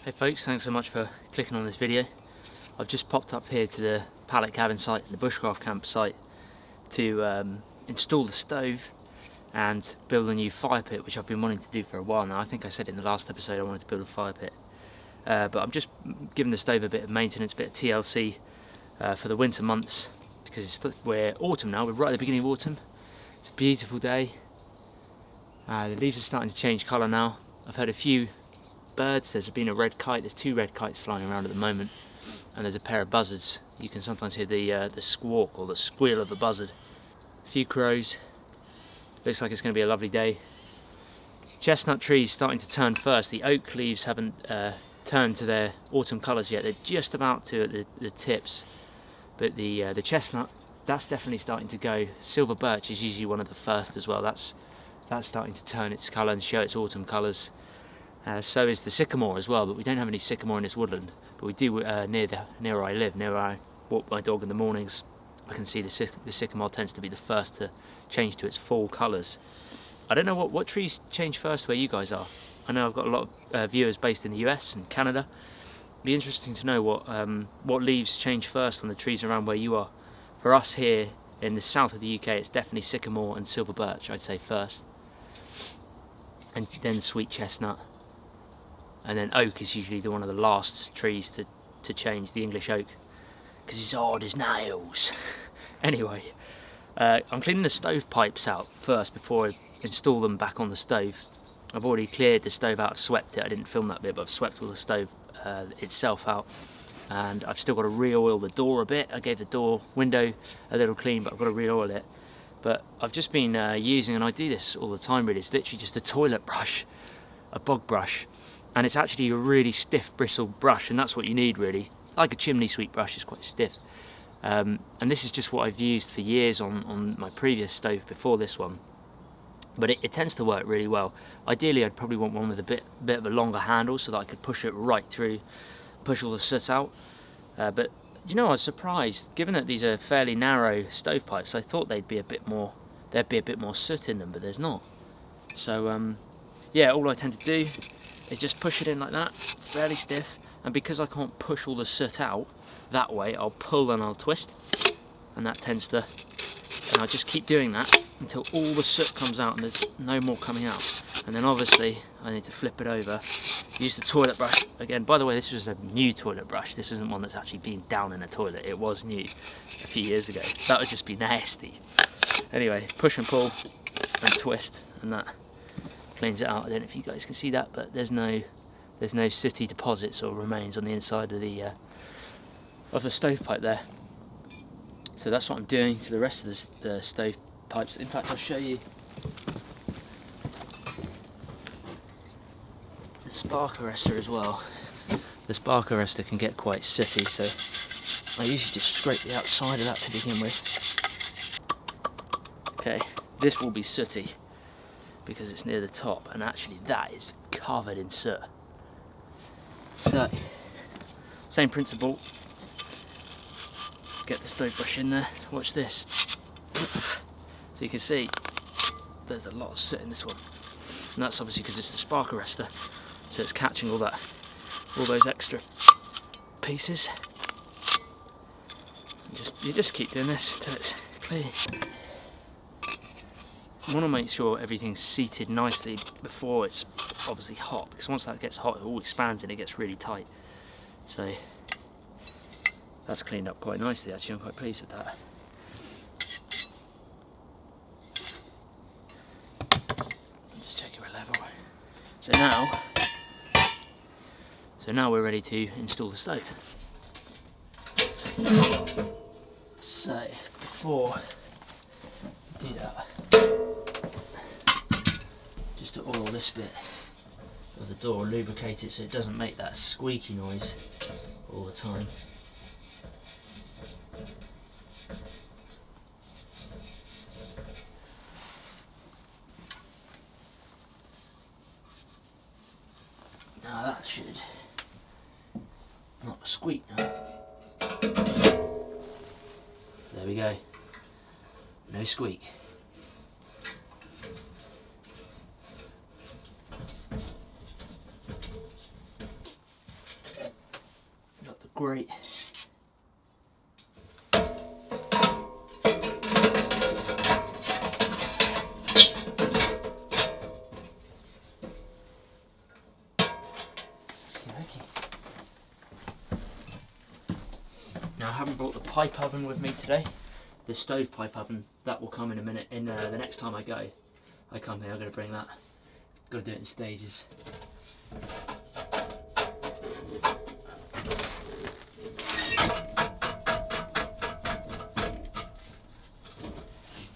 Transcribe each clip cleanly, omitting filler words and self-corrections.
Hey folks, thanks so much for clicking on this video. I've just popped up here to the pallet cabin site, the Bushcraft campsite, to install the stove and build a new fire pit, which I've been wanting to do for a while now. I think I said in the last episode I wanted to build a fire pit. But I'm just giving the stove a bit of maintenance, a bit of TLC for the winter months, because we're autumn now, we're right at the beginning of autumn. It's a beautiful day. The leaves are starting to change colour now. I've heard a few birds. There's been a red kite, there's 2 red kites flying around at the moment, and there's a pair of buzzards. You can sometimes hear the squawk or the squeal of a buzzard. A few crows. Looks like it's going to be a lovely day. Chestnut trees starting to turn first. The oak leaves haven't turned to their autumn colours yet. They're just about to at the tips, but the chestnut, that's definitely starting to go. Silver birch is usually one of the first as well. That's starting to turn its colour and show its autumn colours. So is the sycamore as well, but we don't have any sycamore in this woodland. But we do near where I live, near where I walk my dog in the mornings. I can see the sycamore tends to be the first to change to its fall colours. I don't know what trees change first where you guys are. I know I've got a lot of viewers based in the US and Canada. It'd be interesting to know what leaves change first on the trees around where you are. For us here in the south of the UK, it's definitely sycamore and silver birch, I'd say first, and then sweet chestnut. And then oak is usually one of the last trees to change, the English oak, because it's hard as nails. Anyway, I'm cleaning the stove pipes out first before I install them back on the stove. I've already cleared the stove out, I've swept it. I didn't film that bit, but I've swept all the stove itself out. And I've still got to re-oil the door a bit. I gave the window a little clean, but I've got to re-oil it. But I've just been using, and I do this all the time really, it's literally just a toilet brush, a bog brush. And it's actually a really stiff bristled brush, and that's what you need really. Like a chimney sweep brush, is quite stiff. And this is just what I've used for years on my previous stove before this one. But it tends to work really well. Ideally I'd probably want one with a bit of a longer handle so that I could push it right through, push all the soot out. But you know, I was surprised, given that these are fairly narrow stovepipes, I thought there'd be a bit more soot in them, but there's not. So yeah, all I tend to do is just push it in like that, fairly stiff, and because I can't push all the soot out that way, I'll pull and I'll twist, and that tends to, and I'll just keep doing that until all the soot comes out and there's no more coming out. And then obviously I need to flip it over, use the toilet brush again. By the way, this was a new toilet brush, this isn't one that's actually been down in a toilet. It was new a few years ago. That would just be nasty. Anyway, push and pull and twist, and that cleans it out. I don't know if you guys can see that, but there's no sooty deposits or remains on the inside of the stovepipe there. So that's what I'm doing to the rest of the stovepipes. In fact, I'll show you the spark arrestor as well. The spark arrestor can get quite sooty, so I usually just scrape the outside of that to begin with. Okay, this will be sooty because it's near the top, and actually that is covered in soot. So, same principle. Get the stove brush in there, watch this. So you can see there's a lot of soot in this one. And that's obviously because it's the spark arrestor, so it's catching all those extra pieces. And you just keep doing this until it's clear. I want to make sure everything's seated nicely before it's obviously hot, because once that gets hot it all expands and it gets really tight. So that's cleaned up quite nicely actually, I'm quite pleased with that. Just check we're level. So now we're ready to install the stove. So before I do that, just to oil this bit of the door, lubricate it so it doesn't make that squeaky noise all the time. Now that should not squeak now. There we go. No squeak. great. Now I haven't brought the pipe oven with me today. The stove pipe oven, that will come in a minute. In the next time I come here, I'm going to bring that. Got to do it in stages.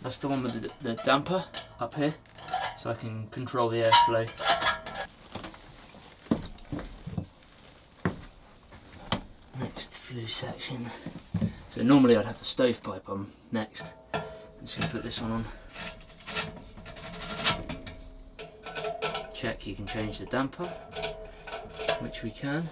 That's the one with the damper up here, so I can control the airflow. Next flue section. So normally I'd have the stovepipe on next. I'm just going to put this one on. Check you can change the damper, which we can.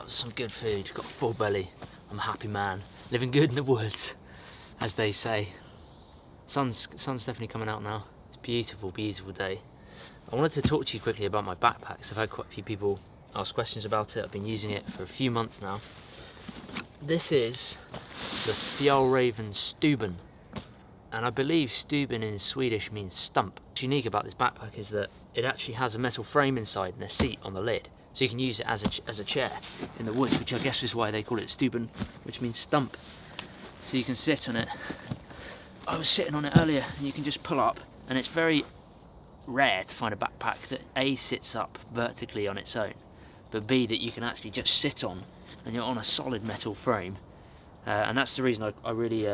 Some good food, got a full belly. I'm a happy man, living good in the woods, as they say. Sun's definitely coming out now. It's a beautiful, beautiful day. I wanted to talk to you quickly about my backpacks. I've had quite a few people ask questions about it. I've been using it for a few months now. This is the Fjällräven Stuben, and I believe Stuben in Swedish means stump. What's unique about this backpack is that it actually has a metal frame inside and a seat on the lid. So you can use it as a chair in the woods, which I guess is why they call it Stuben, which means stump. So you can sit on it. I was sitting on it earlier, and you can just pull up, and it's very rare to find a backpack that A, sits up vertically on its own, but B, that you can actually just sit on, and you're on a solid metal frame. And that's the reason I really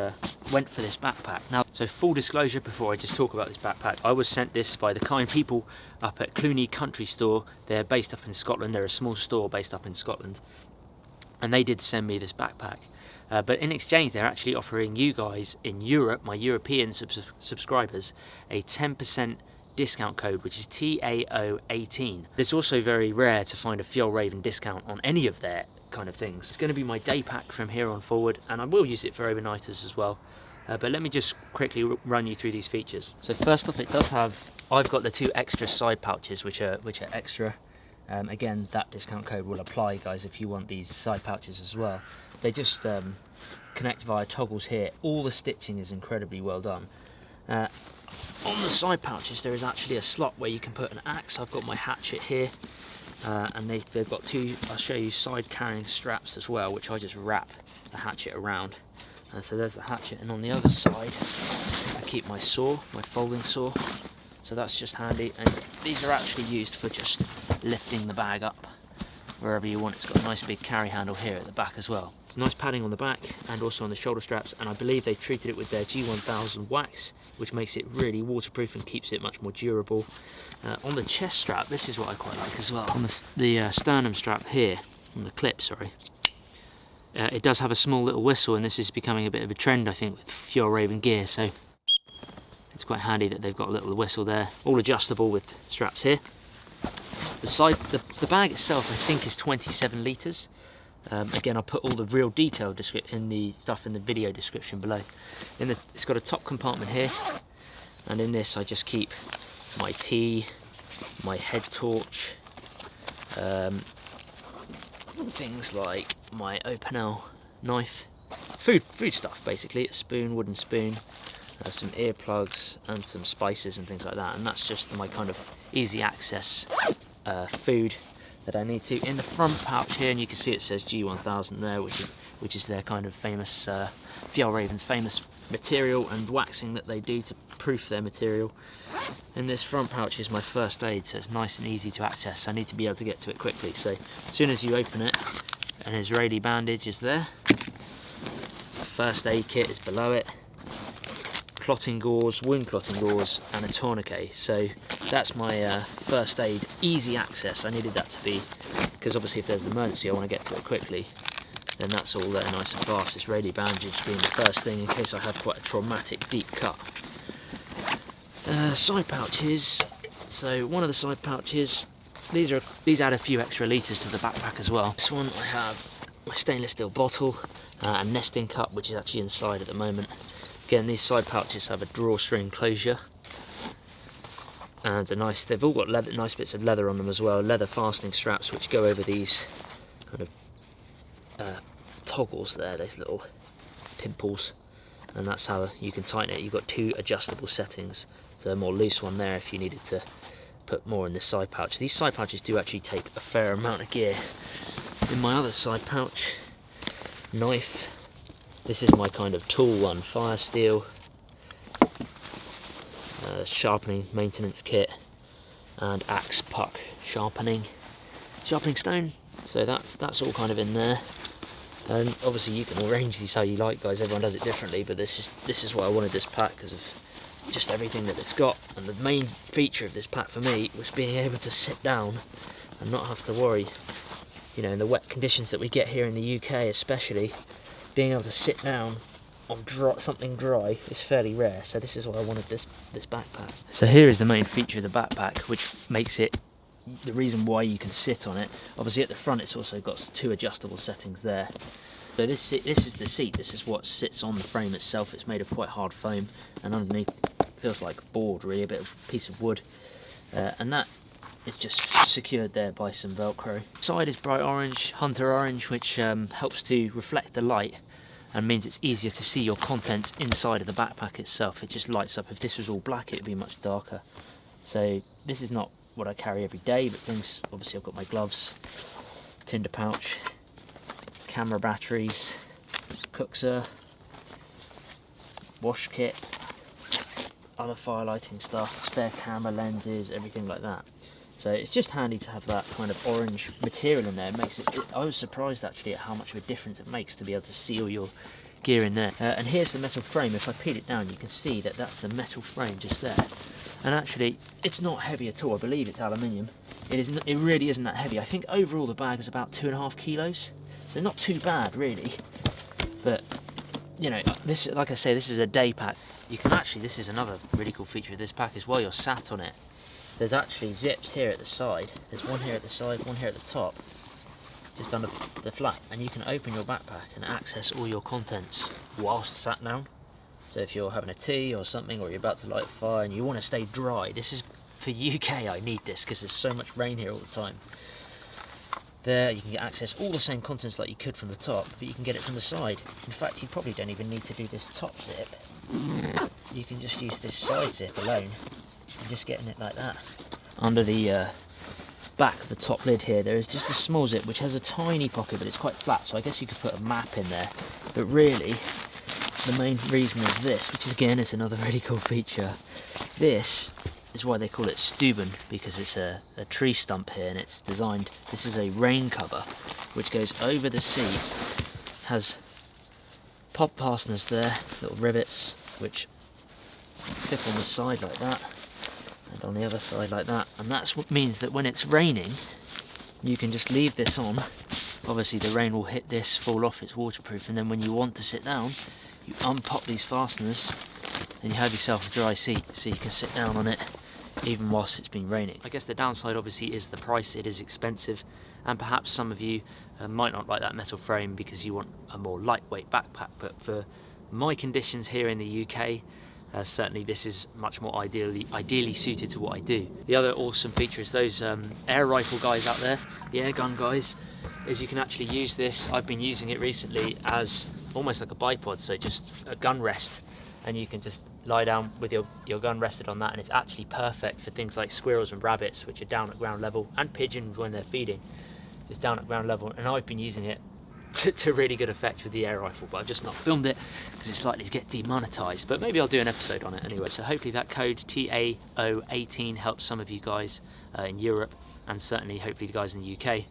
went for this backpack. Now, so full disclosure before I just talk about this backpack, I was sent this by the kind people up at Cluny Country Store. They're based up in Scotland. They're a small store based up in Scotland, and they did send me this backpack. But in exchange, they're actually offering you guys in Europe, my European subscribers, a 10% discount code, which is TAO18. It's also very rare to find a Fjällräven discount on any of their kind of things. It's going to be my day pack from here on forward, and I will use it for overnighters as well. But let me just quickly run you through these features. So first off, it does have, I've got the 2 extra side pouches which are extra. Again, that discount code will apply, guys, if you want these side pouches as well. They just connect via toggles here. All the stitching is incredibly well done. On the side pouches there is actually a slot where you can put an axe. I've got my hatchet here, and they've got 2, I'll show you, side carrying straps as well, which I just wrap the hatchet around. So there's the hatchet, and on the other side I keep my saw, my folding saw, so that's just handy. And these are actually used for just lifting the bag up wherever you want. It's got a nice big carry handle here at the back as well. It's nice padding on the back and also on the shoulder straps, and I believe they've treated it with their G1000 wax, which makes it really waterproof and keeps it much more durable. On the chest strap, this is what I quite like as well. On the sternum strap here, on the clip, sorry, it does have a small little whistle, and this is becoming a bit of a trend, I think, with Fjallraven gear, so it's quite handy that they've got a little whistle there. All adjustable with straps here. The bag itself, I think, is 27 litres. Again, I'll put all the real detail in the stuff in the video description below. It's got a top compartment here, and in this I just keep my tea, my head torch, things like my Opinel knife, food stuff basically, a spoon, wooden spoon, some earplugs and some spices and things like that, and that's just my kind of easy access food that I need to. In the front pouch here, and you can see it says G1000 there, which is their kind of famous Fjallraven's famous material and waxing that they do to proof their material. In this front pouch is my first aid, so it's nice and easy to access. I need to be able to get to it quickly, so as soon as you open it, an Israeli bandage is there, first aid kit is below it, clotting gauze, wound clotting gauze, and a tourniquet. So that's my first aid, easy access. I needed that to be, because obviously if there's an emergency I want to get to it quickly, then that's all there nice and fast. Israeli bandage being the first thing in case I have quite a traumatic deep cut. Side pouches. So one of the side pouches, these add a few extra litres to the backpack as well. This one I have my stainless steel bottle, a nesting cup which is actually inside at the moment. Again, these side pouches have a drawstring closure, and they've all got nice bits of leather on them as well, leather fastening straps which go over these kind of toggles there, those little pimples, and that's how you can tighten it. You've got 2 adjustable settings, so a more loose one there if you needed to put more in this side pouch. These side pouches do actually take a fair amount of gear. In my other side pouch, knife. This is my kind of tool one, fire steel, sharpening maintenance kit, and axe puck sharpening stone. So that's all kind of in there. And obviously you can arrange these how you like, guys. Everyone does it differently, but this is why I wanted this pack, because of just everything that it's got. And the main feature of this pack for me was being able to sit down and not have to worry. You know, in the wet conditions that we get here in the UK especially, being able to sit down on something dry is fairly rare, so this is why I wanted this backpack. So here is the main feature of the backpack, which makes it the reason why you can sit on it. Obviously at the front it's also got 2 adjustable settings there. So this is the seat, this is what sits on the frame itself. It's made of quite hard foam, and underneath it feels like board really, a bit of piece of wood, and that is just secured there by some Velcro. Side is bright orange, hunter orange, which helps to reflect the light and means it's easier to see your contents inside of the backpack itself. It just lights up. If this was all black it would be much darker. So this is not what I carry every day, but things, obviously I've got my gloves, tinder pouch, camera batteries, cookser, wash kit, other fire lighting stuff, spare camera lenses, everything like that. So it's just handy to have that kind of orange material in there. It makes it, I was surprised actually at how much of a difference it makes to be able to see all your gear in there. And here's the metal frame. If I peel it down you can see that that's the metal frame just there. And actually it's not heavy at all. I believe it's aluminium. It really isn't that heavy. I think overall the bag is about 2.5 kilos. So not too bad really. But you know, this, like I say, this is a day pack. You can actually, this is another really cool feature of this pack, is while you're sat on it, there's actually zips here at the side. There's one here at the side, one here at the top, just under the flap, and you can open your backpack and access all your contents whilst sat down. So if you're having a tea or something, or you're about to light a fire and you want to stay dry, this is for UK. I need this because there's so much rain here all the time. There you can get access all the same contents like you could from the top, but you can get it from the side. In fact, you probably don't even need to do this top zip. You can just use this side zip alone and just get in it like that. Under the back of the top lid here, there is just a small zip which has a tiny pocket, but it's quite flat, so I guess you could put a map in there. But really, the main reason is this, which again is another really cool feature. This is why they call it Stuben, because it's a tree stump here, and it's designed, this is a rain cover which goes over the seat, has pop fasteners there, little rivets which clip on the side like that and on the other side like that, and that's what means that when it's raining you can just leave this on. Obviously the rain will hit this, fall off, it's waterproof, and then when you want to sit down you unpop these fasteners and you have yourself a dry seat, so you can sit down on it even whilst it's been raining. I guess the downside obviously is the price. It is expensive, and perhaps some of you might not like that metal frame because you want a more lightweight backpack, but for my conditions here in the UK, certainly this is much more ideally suited to what I do. The other awesome feature is those air rifle guys out there, the air gun guys, is you can actually use this. I've been using it recently as almost like a bipod, so just a gun rest, and you can just lie down with your gun rested on that, and it's actually perfect for things like squirrels and rabbits, which are down at ground level, and pigeons when they're feeding, just down at ground level. And I've been using it to really good effect with the air rifle, but I've just not filmed it because it's likely to get demonetized, but maybe I'll do an episode on it anyway. So hopefully that code TAO18 helps some of you guys in Europe, and certainly hopefully the guys in the UK.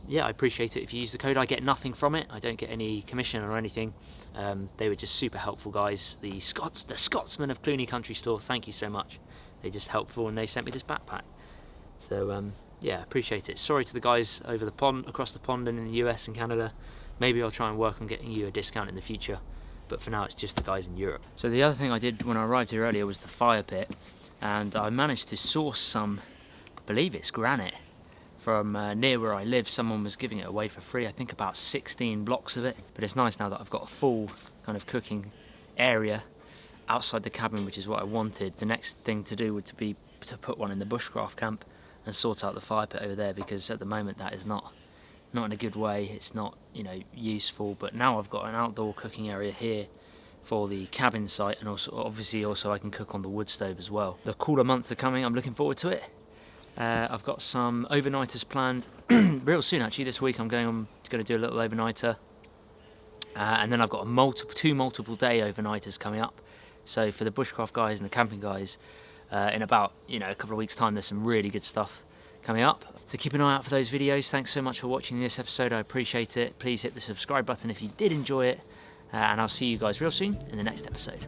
Yeah, I appreciate it if you use the code. I get nothing from it, I don't get any commission or anything. They were just super helpful guys, the Scotsmen of Cluny Country Store. Thank you so much, they're just helpful, and they sent me this backpack. So yeah, appreciate it. Sorry to the guys over the pond, across the pond, and in the US and Canada. Maybe I'll try and work on getting you a discount in the future, but for now it's just the guys in Europe. So the other thing I did when I arrived here earlier was the fire pit, and I managed to source some, I believe it's granite, from near where I live. Someone was giving it away for free, I think about 16 blocks of it. But it's nice now that I've got a full kind of cooking area outside the cabin, which is what I wanted. The next thing to do would be to put one in the Bushcraft camp and sort out the fire pit over there, because at the moment that is not in a good way. It's not, you know, useful. But now I've got an outdoor cooking area here for the cabin site, and also obviously also I can cook on the wood stove as well. The cooler months are coming, I'm looking forward to it. I've got some overnighters planned real soon actually. This week I'm going to do a little overnighter, and then I've got two multiple day overnighters coming up. So for the Bushcraft guys and the camping guys, in about a couple of weeks time, there's some really good stuff coming up. So keep an eye out for those videos. Thanks so much for watching this episode, I appreciate it. Please hit the subscribe button if you did enjoy it, and I'll see you guys real soon in the next episode.